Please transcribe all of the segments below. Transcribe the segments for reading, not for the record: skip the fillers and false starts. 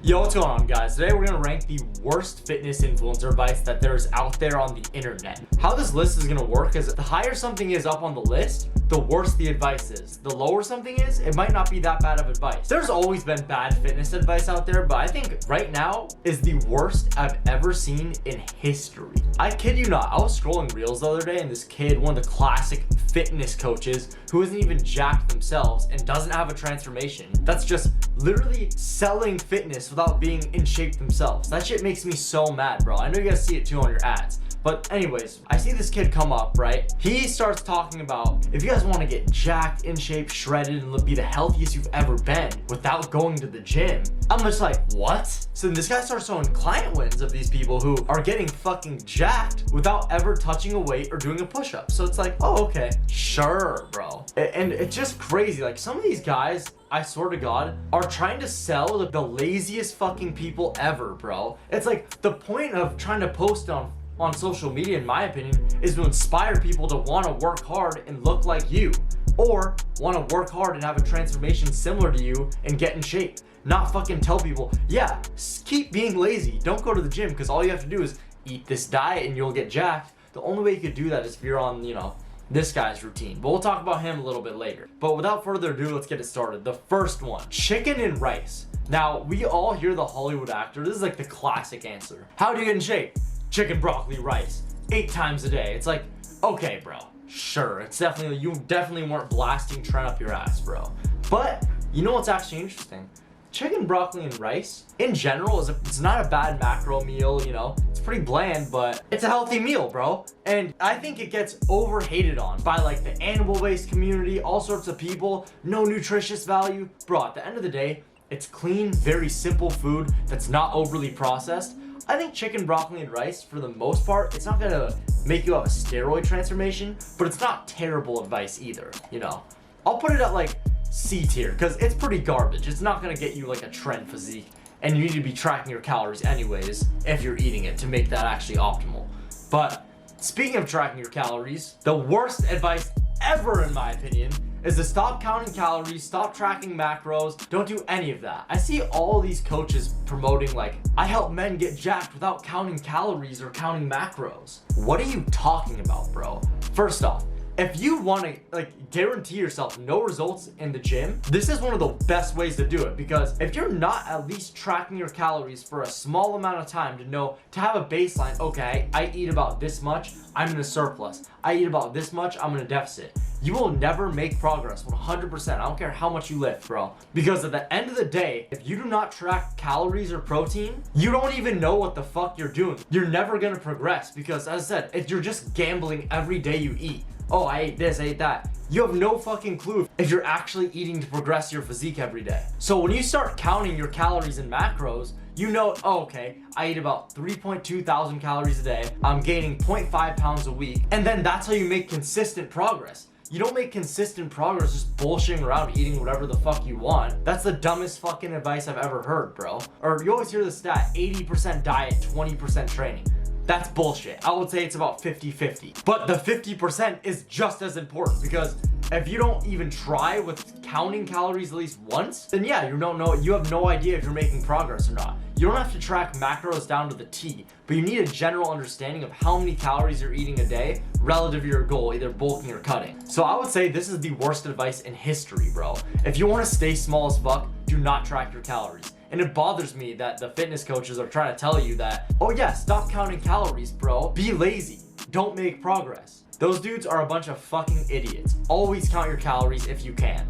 Yo, what's going on, guys? Today we're gonna rank the worst fitness influencer advice that there's out there on the internet. How this list is gonna work is the higher something is up on the list, the worse the advice is. The lower something is, it might not be that bad of advice. There's always been bad fitness advice out there, but I think right now is the worst I've ever seen in history. I kid you not, I was scrolling reels the other day and this kid, one of the classic fitness coaches who isn't even jacked themselves and doesn't have a transformation, that's just literally selling fitness without being in shape themselves. That shit makes me so mad, bro. I know you guys see it too on your ads. But anyways, I see this kid come up, right? He starts talking about, if you guys want to get jacked, in shape, shredded, and be the healthiest you've ever been without going to the gym. I'm just like, what? So then this guy starts showing client wins of these people who are getting fucking jacked without ever touching a weight or doing a push-up. So it's like, oh, okay, sure, bro. And it's just crazy. Like, some of these guys, I swear to God, are trying to sell the laziest fucking people ever, bro. It's like the point of trying to post on social media, in my opinion, is to inspire people to want to work hard and look like you, or want to work hard and have a transformation similar to you and get in shape. Not fucking tell people, yeah, keep being lazy, don't go to the gym, because all you have to do is eat this diet and you'll get jacked. The only way you could do that is if you're on, this guy's routine, but we'll talk about him a little bit later. But without further ado, let's get it started. The first one, chicken and rice. Now, we all hear the Hollywood actor. This is like the classic answer. How do you get in shape? Chicken, broccoli, rice, 8 times a day. It's like, okay, bro, sure. It's definitely, you definitely weren't blasting Trent up your ass, bro. But you know what's actually interesting? Chicken, broccoli, and rice in general it's not a bad macro meal, it's pretty bland, but it's a healthy meal, bro. And I think it gets overhated on by like the animal-based community, all sorts of people, no nutritious value. Bro, at the end of the day, it's clean, very simple food that's not overly processed. I think chicken, broccoli, and rice, for the most part, it's not gonna make you have a steroid transformation, but it's not terrible advice either, I'll put it at like C tier, because it's pretty garbage. It's not gonna get you like a trend physique, and you need to be tracking your calories anyways if you're eating it to make that actually optimal. But speaking of tracking your calories, the worst advice ever, in my opinion, is to stop counting calories, stop tracking macros, don't do any of that. I see all these coaches promoting like, I help men get jacked without counting calories or counting macros. What are you talking about, bro? First off, if you want to guarantee yourself no results in the gym, this is one of the best ways to do it, because if you're not at least tracking your calories for a small amount of time to have a baseline, okay, I eat about this much, I'm in a surplus. I eat about this much, I'm in a deficit. You will never make progress 100%. I don't care how much you lift, bro. Because at the end of the day, if you do not track calories or protein, you don't even know what the fuck you're doing. You're never gonna progress, because as I said, if you're just gambling every day you eat. Oh, I ate this, I ate that. You have no fucking clue if you're actually eating to progress your physique every day. So when you start counting your calories and macros, oh, okay, I eat about 3.2 thousand calories a day. I'm gaining 0.5 pounds a week. And then that's how you make consistent progress. You don't make consistent progress just bullshitting around eating whatever the fuck you want. That's the dumbest fucking advice I've ever heard, bro. Or you always hear the stat, 80% diet, 20% training. That's bullshit. I would say it's about 50-50. But the 50% is just as important, because if you don't even try with counting calories at least once, then yeah, you have no idea if you're making progress or not. You don't have to track macros down to the T, but you need a general understanding of how many calories you're eating a day relative to your goal, either bulking or cutting. So I would say this is the worst advice in history, bro. If you want to stay small as fuck, do not track your calories. And it bothers me that the fitness coaches are trying to tell you that, oh yeah, stop counting calories, bro. Be lazy. Don't make progress. Those dudes are a bunch of fucking idiots. Always count your calories if you can.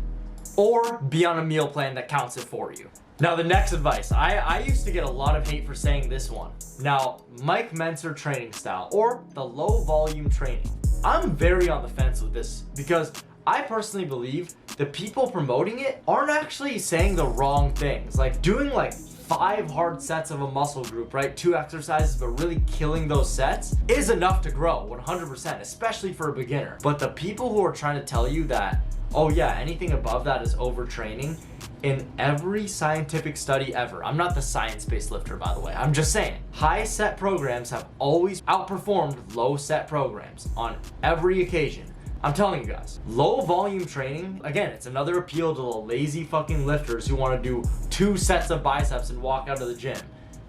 Or be on a meal plan that counts it for you. Now the next advice, I used to get a lot of hate for saying this one. Now, Mike Mentzer training style, or the low volume training. I'm very on the fence with this, because I personally believe the people promoting it aren't actually saying the wrong things. Like doing 5 hard sets of a muscle group, right? 2 exercises, but really killing those sets is enough to grow 100%, especially for a beginner. But the people who are trying to tell you that, oh yeah, anything above that is overtraining, in every scientific study ever, I'm not the science-based lifter, by the way, I'm just saying, high set programs have always outperformed low set programs on every occasion. I'm telling you guys, low volume training, again, it's another appeal to the lazy fucking lifters who want to do 2 sets of biceps and walk out of the gym.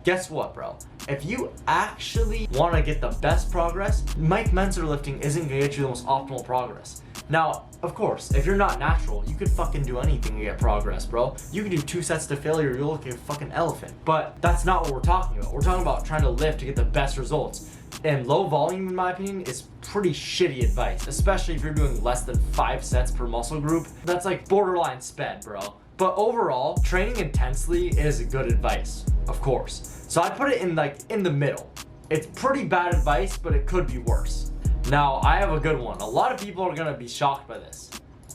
Guess what, bro? If you actually want to get the best progress, Mike Mentzer lifting isn't going to get you the most optimal progress. Now, of course, if you're not natural, you could fucking do anything to get progress, bro. You can do 2 sets to failure, you'll look like a fucking elephant. But that's not what we're talking about. We're talking about trying to lift to get the best results. And low volume, in my opinion, is pretty shitty advice, especially if you're doing less than 5 sets per muscle group. That's like borderline sped, bro. But overall, training intensely is good advice, of course. So I'd put it in the middle. It's pretty bad advice, but it could be worse. Now, I have a good one. A lot of people are gonna be shocked by this.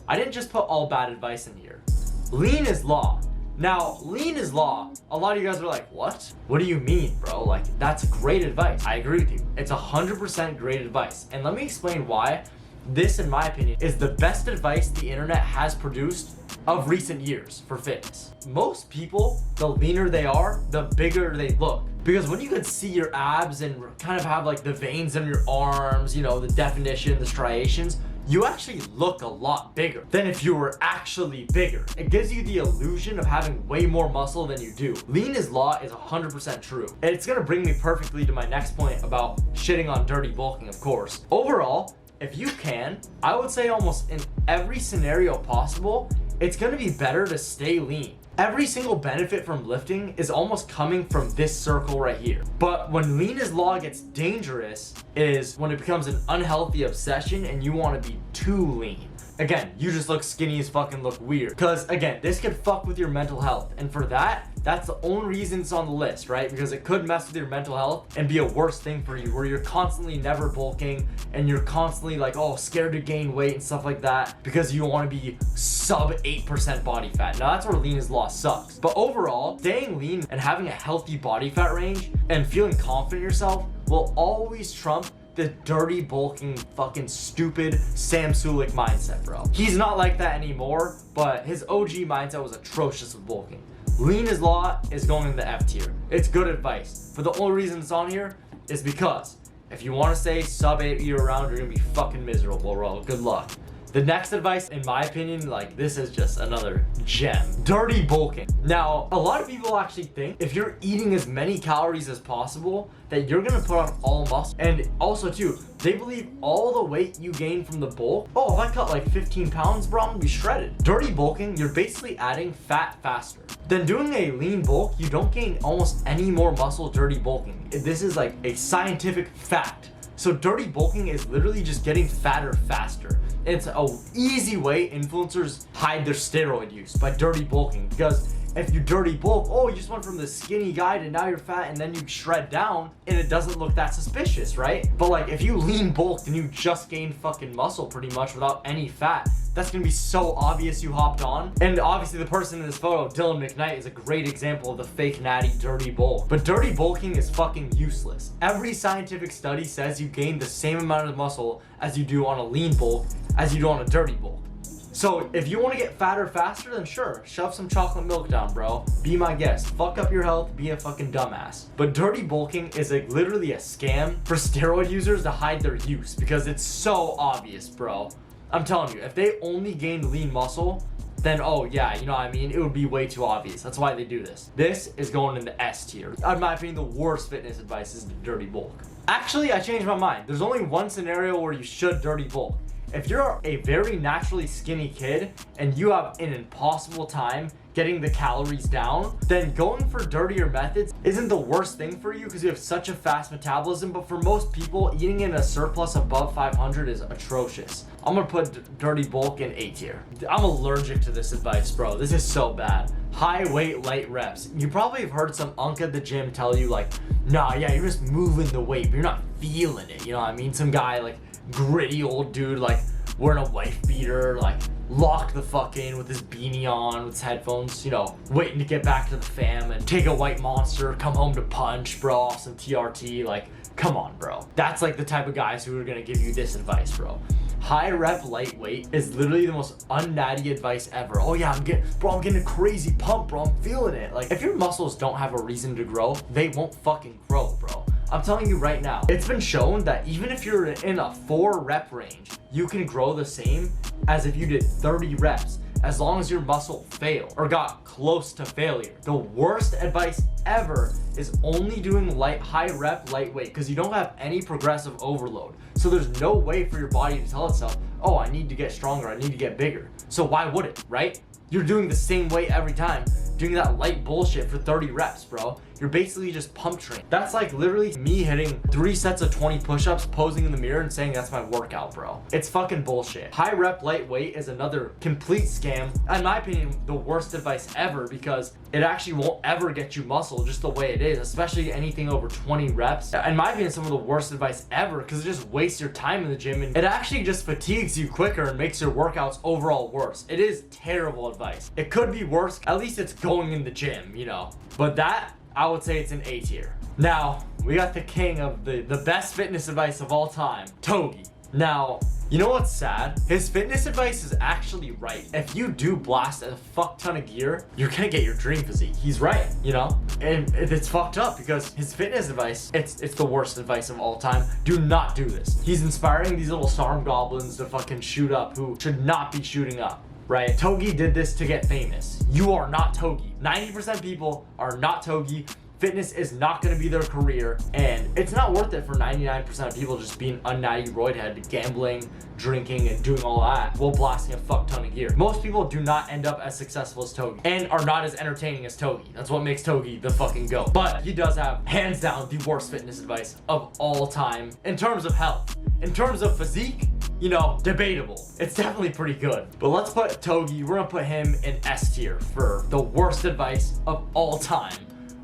I didn't just put all bad advice in here. Lean is law. Now, lean is law. A lot of you guys are like, what? What do you mean, bro? Like, that's great advice. I agree with you. It's 100% great advice. And let me explain why this, in my opinion, is the best advice the internet has produced of recent years for fitness. Most people, the leaner they are, the bigger they look. Because when you can see your abs and kind of have like the veins in your arms, you know, the definition, the striations, you actually look a lot bigger than if you were actually bigger. It gives you the illusion of having way more muscle than you do. Lean is law is 100% true. And it's gonna bring me perfectly to my next point about shitting on dirty bulking, of course. Overall, if you can, I would say almost in every scenario possible, it's gonna be better to stay lean. Every single benefit from lifting is almost coming from this circle right here. But when lean is law gets dangerous is when it becomes an unhealthy obsession and you want to be too lean. Again, you just look skinny as fucking look weird. Because again, this could fuck with your mental health. And for that, that's the only reason it's on the list, right? Because it could mess with your mental health and be a worse thing for you where you're constantly never bulking and you're constantly like, oh, scared to gain weight and stuff like that because you want to be sub 8% body fat. Now that's where lean is law sucks. But overall, staying lean and having a healthy body fat range and feeling confident in yourself will always trump the dirty bulking fucking stupid Sam Sulek mindset, bro. He's not like that anymore, but his OG mindset was atrocious with bulking. Lean is law is going in the F tier. It's good advice, but the only reason it's on here is because if you want to stay sub 8 year round, you're gonna be fucking miserable, bro. Good luck. The next advice, in my opinion, like this is just another gem. Dirty bulking. Now, a lot of people actually think if you're eating as many calories as possible, that you're gonna put on all muscle. And also too, they believe all the weight you gain from the bulk, oh, if I cut like 15 pounds, bro, I'm gonna be shredded. Dirty bulking, you're basically adding fat faster. Then doing a lean bulk, you don't gain almost any more muscle dirty bulking. This is like a scientific fact. So dirty bulking is literally just getting fatter faster. It's a easy way influencers hide their steroid use by dirty bulking, because if you dirty bulk, oh, you just went from the skinny guy to now you're fat and then you shred down and it doesn't look that suspicious, right? But like if you lean bulked and you just gained fucking muscle pretty much without any fat, that's gonna be so obvious you hopped on. And obviously the person in this photo, Dylan McKnight, is a great example of the fake natty dirty bulk. But dirty bulking is fucking useless. Every scientific study says you gain the same amount of muscle as you do on a lean bulk as you do on a dirty bulk. So if you want to get fatter faster, then sure, shove some chocolate milk down, bro. Be my guest. Fuck up your health, be a fucking dumbass. But dirty bulking is like literally a scam for steroid users to hide their use because it's so obvious, bro. I'm telling you, if they only gained lean muscle, then oh yeah, you know what I mean? It would be way too obvious. That's why they do this. This is going in the S tier. In my opinion, the worst fitness advice is the dirty bulk. Actually, I changed my mind. There's only one scenario where you should dirty bulk. If you're a very naturally skinny kid and you have an impossible time getting the calories down, then going for dirtier methods isn't the worst thing for you because you have such a fast metabolism. But for most people, eating in a surplus above 500 is atrocious. I'm gonna put dirty bulk in A tier. I'm allergic to this advice, bro. This is so bad. High weight, light reps. You probably have heard some unk at the gym tell you like, nah, yeah, you're just moving the weight, but you're not feeling it. You know what I mean? Some guy like gritty old dude like wearing a wife beater, like locked the fuck in with his beanie on, with his headphones, you know, waiting to get back to the fam and take a white monster, come home to punch, bro, off some TRT. Like, come on, bro. That's like the type of guys who are gonna give you this advice, bro. High rep lightweight is literally the most unnatty advice ever. Oh yeah, I'm getting a crazy pump, bro. I'm feeling it. Like, if your muscles don't have a reason to grow, they won't fucking grow, bro. I'm telling you right now, it's been shown that even if you're in a 4 rep range, you can grow the same as if you did 30 reps, as long as your muscle failed or got close to failure. The worst advice ever is only doing high rep lightweight, because you don't have any progressive overload. So there's no way for your body to tell itself, oh, I need to get stronger, I need to get bigger. So why would it, right? You're doing the same weight every time, doing that light bullshit for 30 reps, bro. You're basically just pump training. That's like literally me hitting 3 sets of 20 push-ups, posing in the mirror and saying that's my workout, bro. It's fucking bullshit. High rep lightweight is another complete scam. In my opinion, the worst advice ever, because it actually won't ever get you muscle just the way it is, especially anything over 20 reps. In my opinion, some of the worst advice ever, because it just wastes your time in the gym and it actually just fatigues you quicker and makes your workouts overall worse. It is terrible advice. It could be worse. At least it's going in the gym, you know. But that, I would say it's an A tier. Now, we got the king of the best fitness advice of all time, Togi. Now, you know what's sad? His fitness advice is actually right. If you do blast a fuck ton of gear, you're gonna get your dream physique. He's right, you know? And it's fucked up because his fitness advice, it's the worst advice of all time. Do not do this. He's inspiring these little SARM goblins to fucking shoot up who should not be shooting up. Right? Togi did this to get famous. You are not Togi. 90% people are not Togi. Fitness is not going to be their career, and it's not worth it for 99% of people just being unnatty roidhead, gambling, drinking, and doing all that while blasting a fuck ton of gear. Most people do not end up as successful as Togi and are not as entertaining as Togi. That's what makes Togi the fucking GOAT. But he does have, hands down, the worst fitness advice of all time in terms of health. In terms of physique, you know, debatable. It's definitely pretty good. But let's put Togi, we're gonna put him in S tier for the worst advice of all time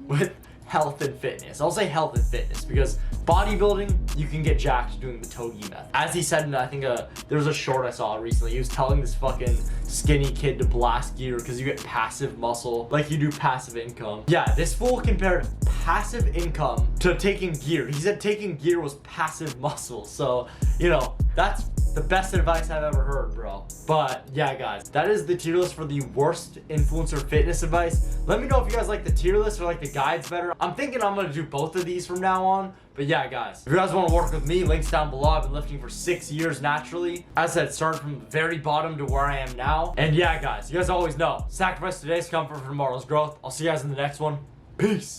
with health and fitness. I'll say health and fitness because bodybuilding, you can get jacked doing the Togi method. As he said in, I think, there was a short I saw recently, he was telling this fucking skinny kid to blast gear because you get passive muscle, like you do passive income. Yeah, this fool compared passive income to taking gear. He said taking gear was passive muscle. So, you know, that's the best advice I've ever heard, bro. But yeah, guys, that is the tier list for the worst influencer fitness advice. Let me know if you guys like the tier list or like the guides better. I'm thinking I'm gonna do both of these from now on. But yeah, guys, if you guys want to work with me, links down below. I've been lifting for 6 years naturally. As I said, started from the very bottom to where I am now. And yeah, guys, you guys always know, sacrifice today's comfort for tomorrow's growth. I'll see you guys in the next one. Peace.